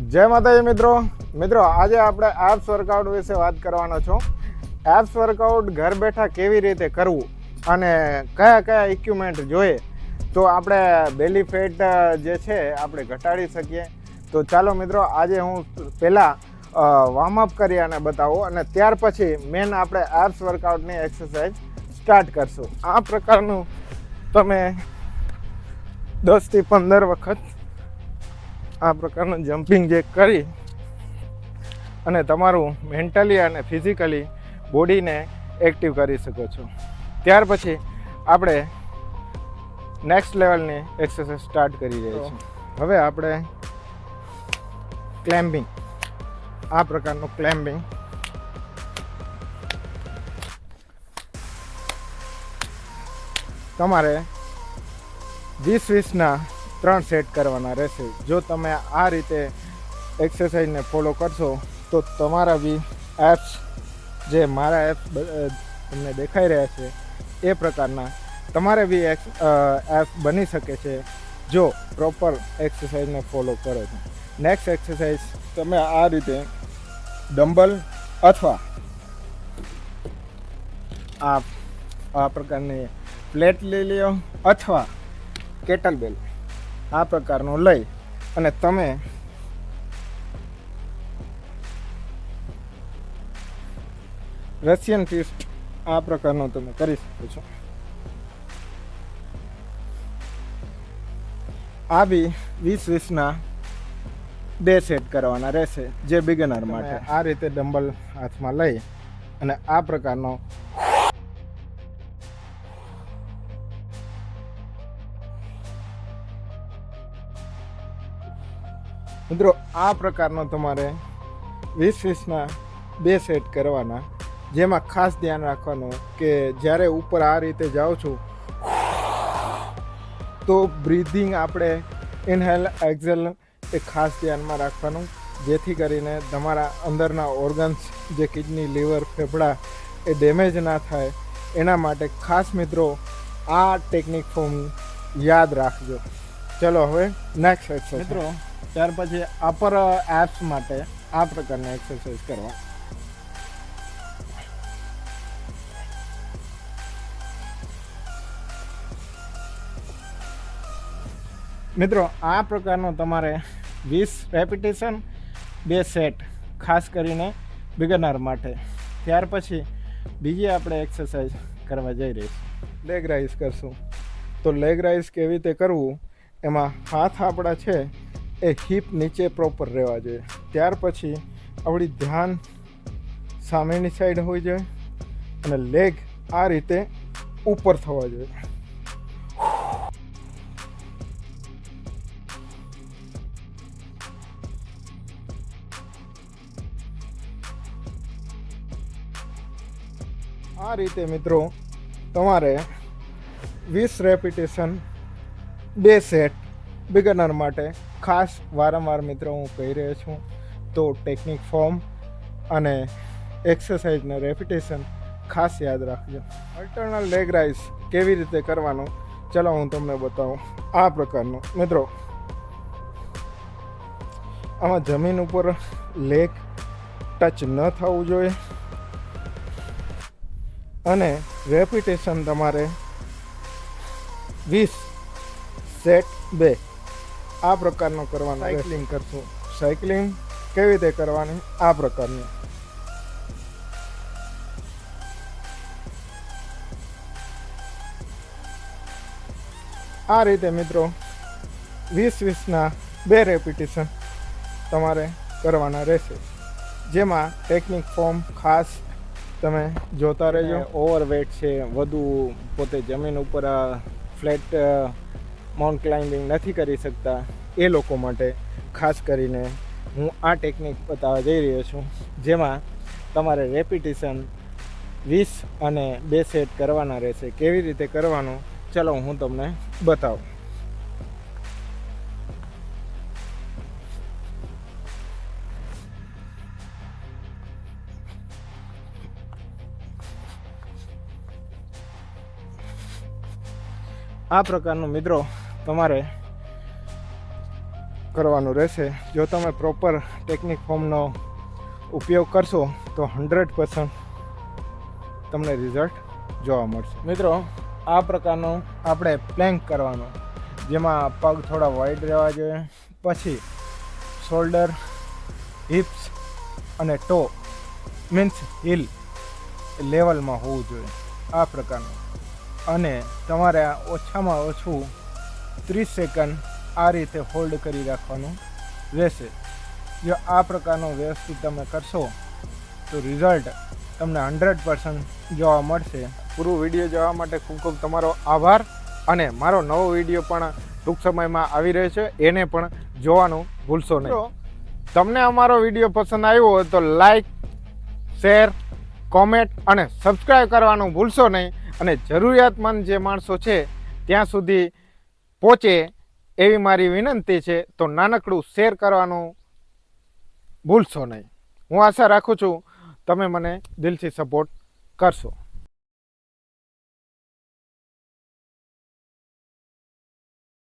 જય માતાજી મિત્રો આજે આપણે એપ્સ વર્કઆઉટ વિશે વાત કરવાનો છું. એપ્સ વર્કઆઉટ ઘર બેઠા કેવી રીતે કરવું અને કયા ઇક્વિપમેન્ટ જોઈએ તો આપણે બેલી ફેટ જે છે આપણે ઘટાડી શકીએ. તો ચાલો મિત્રો, આજે હું પહેલાં વોર્મઅપ કરી અને બતાવું અને ત્યાર પછી મેન આપણે એપ્સ વર્કઆઉટની એક્સરસાઇઝ સ્ટાર્ટ કરશું. આ પ્રકારનું તમે 10 થી 15 વખત આ પ્રકારનું જમ્પિંગ જે કરી અને તમારું મેન્ટલી અને ફિઝિકલી બોડીને એક્ટિવ કરી શકો છો. ત્યાર પછી આપણે નેક્સ્ટ લેવલની એક્સરસાઇઝ સ્ટાર્ટ કરી રહ્યા છીએ. હવે આપણે ક્લેમ્બિંગ, આ પ્રકારનું ક્લેમ્બિંગ તમારે 20-20ના 3 સેટ કરવાના રહેશે. જો તમે આ રીતે એક્સરસાઇઝને ફોલો કરશો તો તમારા બી એપ્સ, જે મારા એપ્સ તમને દેખાઈ રહ્યા છે એ પ્રકારના તમારે બી એપ બની શકે છે જો પ્રોપર એક્સરસાઇઝને ફોલો કરો છો. નેક્સ્ટ એક્સરસાઇઝ, તમે આ રીતે ડમ્બલ અથવા આ પ્રકારની પ્લેટ લઈ લ્યો અથવા કેટલ બેલ આ પ્રકારનું લઈ અને તમે રશિયન ટ્વિસ્ટ આ પ્રકારનું તમે કરી શકો છો. આ બી 20-20ના 2 સેટ કરવાના રહેશે જે બિગનર માટે. આ રીતે ડમ્બલ હાથમાં લઈ અને આ પ્રકારનો મિત્રો આ પ્રકારનો તમારે 20-20ના 2 સેટ કરવાના, જેમાં ખાસ ધ્યાન રાખવાનું કે જ્યારે ઉપર આ રીતે જાઓ છો તો બ્રીધિંગ આપણે ઇનહેલ એક્ઝેલ એ ખાસ ધ્યાનમાં રાખવાનું, જેથી કરીને તમારા અંદરના ઓર્ગન્સ જે કિડની, લીવર, ફેફડા એ ડેમેજ ના થાય. એના માટે ખાસ મિત્રો આ ટેકનિક ફોર્મ યાદ રાખજો. ચલો હવે નેક્સ્ટ એક્સરસાઇઝ મિત્રો, ત્યાર પછી અપર એપ્સ માટે આ પ્રકારની એક્સરસાઇઝ કરવા. મિત્રો આ પ્રકારનો તમારે 20 રેપિટેશન 2 સેટ ખાસ કરીને બિગનર માટે. ત્યાર પછી બીજી આપણે એક્સરસાઇઝ કરવા જઈ રહી છે, લેગ રાઇઝ કરશું. તો લેગ રાઇઝ કેવી રીતે કરવું, એમાં હાથ આપણા છે એ હિપ નીચે પ્રોપર રહેવા જોઈએ. ત્યાર પછી આપણી ધ્યાન સામેની સાઈડ હોવી જોઈએ અને લેગ આ રીતે ઉપર થવા જોઈએ. આ રીતે મિત્રો તમારે 20 રેપિટેશન 2 સેટ બિગનર માટે ખાસ વારંવાર મિત્રો હું કહી રહ્યો છું. તો ટેકનિક ફોર્મ અને એક્સરસાઇઝને રેપિટેશન ખાસ યાદ રાખજો. અલ્ટરનલ લેગ રાઇઝ કેવી રીતે કરવાનું ચલો હું તમને બતાવું. આ પ્રકારનું મિત્રો, આમાં જમીન ઉપર લેગ ટચ ન થવું જોઈએ અને રેપિટેશન તમારે 20 સેટ 2 આ પ્રકારનો કરવાનો. સાયકલિંગ કરશું. સાયકલિંગ કેવી રીતે કરવાની, આ પ્રકારની. આ રીતે મિત્રો 20-20ના 2 રેપિટેશન તમારે કરવાના રહેશે, જેમાં ટેકનિક ફોર્મ ખાસ તમે જોતા રહેજો. ઓવરવેટ છે, વધુ પોતે જમીન ઉપર ફ્લેટ માઉન્ટ ક્લાઇમ્બિંગ નથી કરી શકતા એ લોકો માટે ખાસ કરીને હું આ ટેકનિક બતાવવા જઈ રહ્યો છું, જેમાં તમારે રેપિટેશન 20 અને 2 સેટ કરવાના રહેશે. કેવી રીતે કરવાનું ચલો હું તમને બતાવું. આ પ્રકારનું મિત્રો તમારે કરવાનું રહેશે. જો તમે પ્રોપર ટેકનિક ફોર્મનો ઉપયોગ કરશો તો 100% તમને રિઝલ્ટ જોવા મળશે. મિત્રો, આ પ્રકારનું આપણે પ્લેન્ક કરવાનું, જેમાં પગ થોડા વાઇડ રહેવા જોઈએ, પછી શોલ્ડર, હિપ્સ અને ટો મીન્સ હીલ લેવલમાં હોવું જોઈએ, આ પ્રકારનું. અને તમારે ઓછામાં ઓછું 30 સેકન્ડ આ રીતે હોલ્ડ કરી રાખવાનું રહેશે. જો આ પ્રકારનું વ્યવસ્થિત તમે કરશો તો રિઝલ્ટ તમને 100% જોવા મળશે. પૂરું વિડીયો જોવા માટે ખૂબ ખૂબ તમારો આભાર. અને મારો નવો વિડીયો પણ ટૂંક સમયમાં આવી રહ્યો છે, એને પણ જોવાનું ભૂલશો નહીં. તમને અમારો વિડીયો પસંદ આવ્યો હોય તો લાઈક, શેર, કોમેન્ટ અને સબસ્ક્રાઈબ કરવાનું ભૂલશો નહીં. અને જરૂરિયાતમંદ જે માણસો છે ત્યાં સુધી પહોંચે એવી મારી વિનંતી છે. તો નાનકડું શેર કરવાનું ભૂલશો નહીં. હું આશા રાખું છું તમે મને દિલથી સપોર્ટ કરશો.